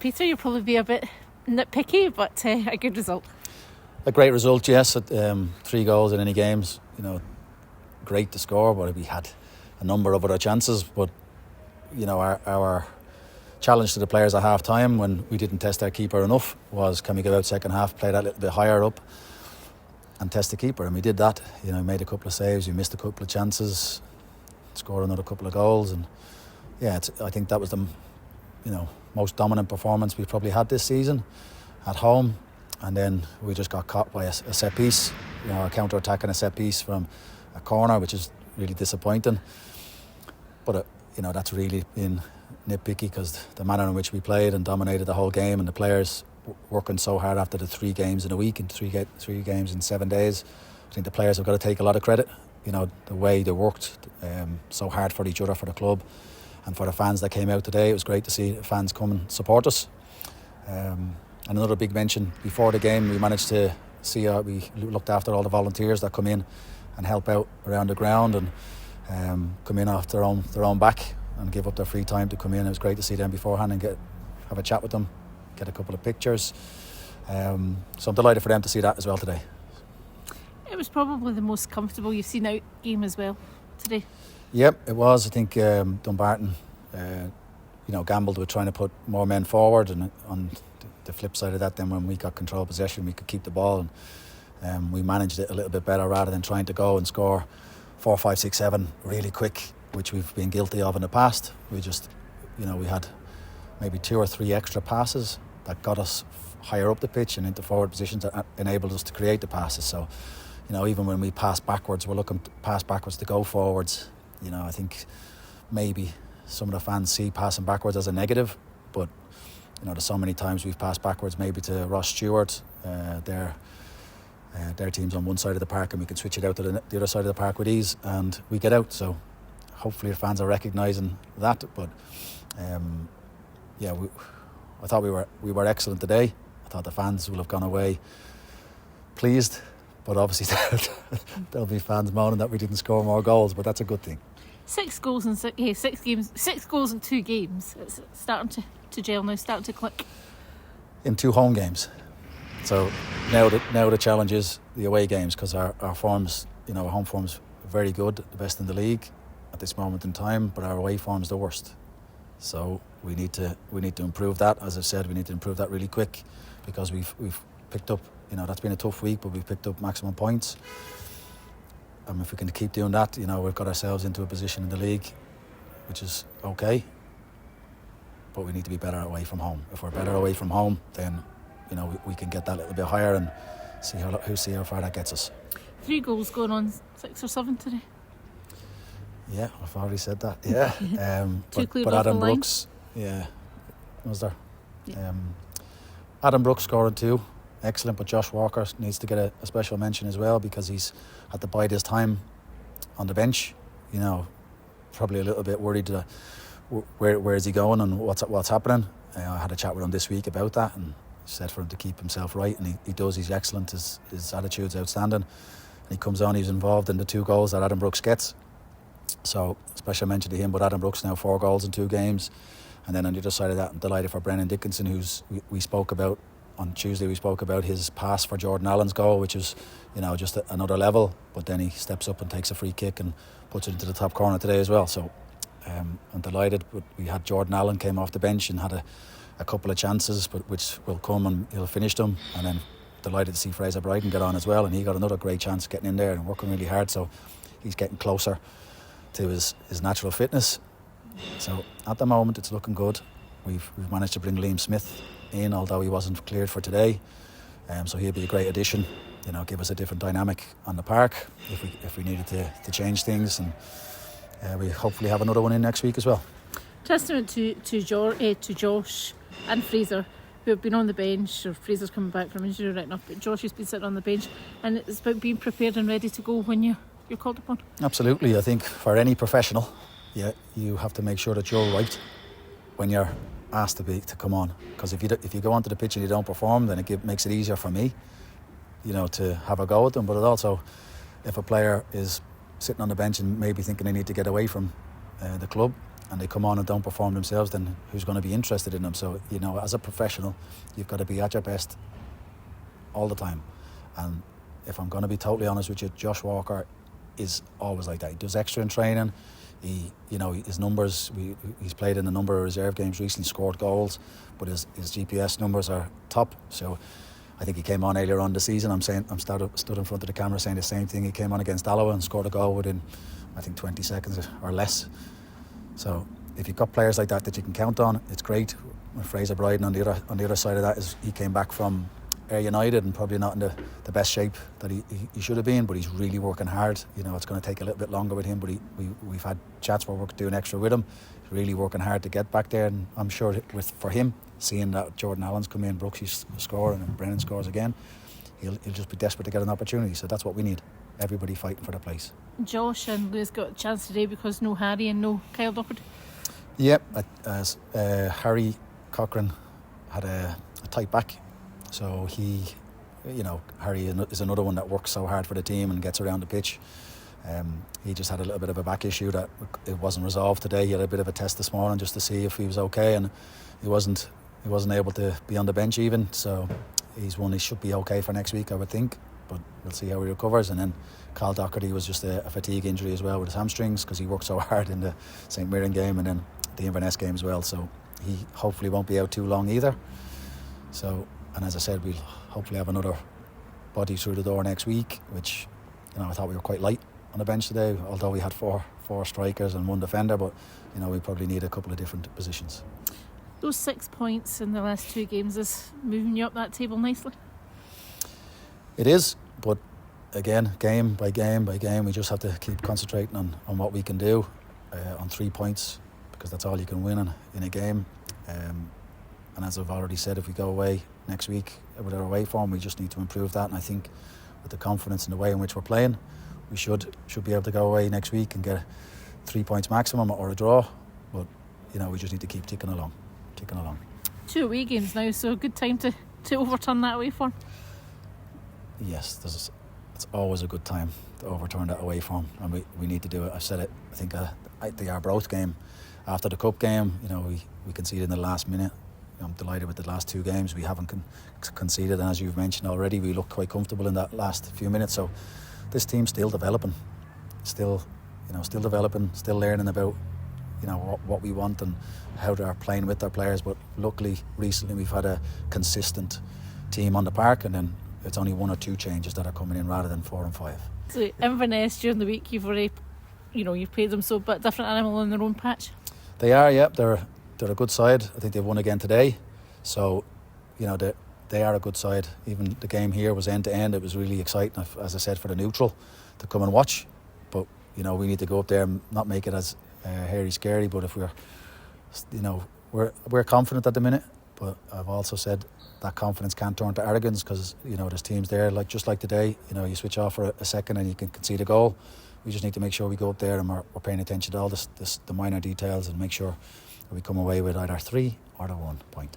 Peter, you'll probably be a bit nitpicky, but a good result. A great result, yes. 3 goals in any games, great to score, but we had a number of other chances. But our challenge to the players at half time, when we didn't test our keeper enough, was can we go out second half, play that a little bit higher up and test the keeper, and we did that. Made a couple of saves, we missed a couple of chances, scored another couple of goals, and I think that was the most dominant performance we've probably had this season at home. And then we just got caught by a set piece, a counter-attack and a set piece from a corner, which is really disappointing. But that's really been nitpicky, because the manner in which we played and dominated the whole game, and the players working so hard after the 3 games in a week and three games in 7 days. I think the players have got to take a lot of credit. The way they worked so hard for each other, for the club, and for the fans that came out today. It was great to see fans come and support us. And another big mention, before the game we managed to see we looked after all the volunteers that come in and help out around the ground, and come in off their own back and give up their free time to come in. It was great to see them beforehand and have a chat with them, get a couple of pictures. So I'm delighted for them to see that as well today. It was probably the most comfortable you've seen out game as well today. Yep, it was. I think Dumbarton gambled with trying to put more men forward, and on the flip side of that, then when we got control of possession, we could keep the ball, and we managed it a little bit better, rather than trying to go and score 4, 5, 6, 7 really quick, which we've been guilty of in the past. We just, we had maybe 2 or 3 extra passes that got us higher up the pitch and into forward positions that enabled us to create the passes. So, even when we pass backwards, we're looking to pass backwards to go forwards. I think maybe some of the fans see passing backwards as a negative, but there's so many times we've passed backwards, maybe to Ross Stewart, their team's on one side of the park, and we can switch it out to the other side of the park with ease, and we get out. So hopefully the fans are recognising that. But I thought we were excellent today. I thought the fans will have gone away pleased, but obviously there'll be fans moaning that we didn't score more goals, but that's a good thing. 6 goals in 6 games. 6 goals in 2 games. It's starting to gel now, starting to click. In 2 home games. So now the challenge is the away games, because our forms, our home form's very good, the best in the league at this moment in time, but our away form's the worst. So we need to improve that. As I've said, we need to improve that really quick, because we've picked up, that's been a tough week, but we've picked up maximum points. And if we can keep doing that, we've got ourselves into a position in the league which is okay, but we need to be better away from home. If we're better away from home, then we can get that a little bit higher and see how far that gets us. 3 goals going on 6 or 7 today. Yeah, I've already said that. Yeah, but Adam Brooks, was there? Yeah. Adam Brooks scoring 2, excellent. But Josh Walker needs to get a special mention as well, because he's had to bide his time on the bench. Probably a little bit worried where is he going and what's happening. I had a chat with him this week about that, and said for him to keep himself right, and he does. He's excellent. His attitude's outstanding. And he comes on. He's involved in the 2 goals that Adam Brooks gets. So special mention to him. But Adam Brooks now 4 goals in 2 games. And then on the other side of that, I'm delighted for Brennan Dickinson, who's we spoke about on Tuesday. We spoke about his pass for Jordan Allen's goal, which is just another level. But then he steps up and takes a free kick and puts it into the top corner today as well. So I'm delighted. But we had Jordan Allen came off the bench and had a couple of chances, but which will come and he'll finish them. And then delighted to see Fraser Brighton get on as well, and he got another great chance getting in there and working really hard. So he's getting closer to his natural fitness. So at the moment it's looking good. We've managed to bring Liam Smith in, although he wasn't cleared for today. So he'll be a great addition. Give us a different dynamic on the park if we needed to change things, and we hopefully have another one in next week as well. Testament to Josh and Fraser, who have been on the bench, or Fraser's coming back from injury right now, but Josh has been sitting on the bench, and it's about being prepared and ready to go when you're called upon. Absolutely. I think for any professional, you have to make sure that you're right when you're asked to come on, because if you go onto the pitch and you don't perform, then it makes it easier for me to have a go at them. But it also, if a player is sitting on the bench and maybe thinking they need to get away from the club and they come on and don't perform themselves, then who's going to be interested in them? So, you know, as a professional, you've got to be at your best all the time. And if I'm going to be totally honest with you, Josh Walker is always like that. He does extra in training. He, you know, his numbers, he's played in a number of reserve games recently, scored goals, but his GPS numbers are top. So I think he came on earlier on the season. I'm stood in front of the camera saying the same thing. He came on against Alloa and scored a goal within, I think, 20 seconds or less. So if you've got players like that you can count on, it's great. When Fraser Bryden on the other side of that, is he came back from Ayr United and probably not in the best shape that he should have been, but he's really working hard. You know, it's going to take a little bit longer with him, but we've had chats where we're doing extra with him. He's really working hard to get back there, and I'm sure for him, seeing that Jordan Allen's come in, Brooksy's scoring and Brennan scores again, he'll just be desperate to get an opportunity. So that's what we need. Everybody fighting for the place. Josh and Lewis got a chance today because no Harry and no Kyle Doherty. Yep, as Harry Cochran had a tight back. So Harry is another one that works so hard for the team and gets around the pitch. He just had a little bit of a back issue that it wasn't resolved today. He had a bit of a test this morning just to see if he was okay, and he wasn't able to be on the bench even. So he's one he should be okay for next week, I would think. But we'll see how he recovers. And then Carl Doherty was just a fatigue injury as well with his hamstrings because he worked so hard in the St Mirren game and then the Inverness game as well. So he hopefully won't be out too long either. So, and as I said, we'll hopefully have another body through the door next week, which, you know, I thought we were quite light on the bench today, although we had four strikers and one defender, but, you know, we probably need a couple of different positions. Those 6 points in the last 2 games is moving you up that table nicely. It is, but again, game by game by game, we just have to keep concentrating on what we can do on 3 points, because that's all you can win in a game. And as I've already said, if we go away next week with our away form, we just need to improve that. And I think with the confidence in the way in which we're playing, we should be able to go away next week and get 3 points maximum or a draw. But, you know, we just need to keep ticking along. 2 away games now, so a good time to overturn that away form. Yes, it's always a good time to overturn that away form, and we need to do it. I've said it, I think at the Arbroath game, after the cup game, you know, we conceded in the last minute. I'm delighted with the last 2 games. We haven't conceded, and as you've mentioned already, we look quite comfortable in that last few minutes. So this team's still developing, still developing, still learning about, you know, what we want and how they're playing with their players. But luckily, recently we've had a consistent team on the park, and then it's only 1 or 2 changes that are coming in rather than 4 and 5. So Inverness during the week, you've already, you know, you've played them, so but different animal in their own patch. They are, yeah. They're a good side. I think they've won again today. So, you know, they are a good side. Even the game here was end to end. It was really exciting, as I said, for the neutral to come and watch. But, you know, we need to go up there and not make it as hairy scary. But if we're confident at the minute. But I've also said that confidence can't turn to arrogance, because, you know, there's teams there just like today. You know, you switch off for a second and you can concede a goal. We just need to make sure we go up there and we're paying attention to all the minor details and make sure that we come away with either 3 or the 1 point.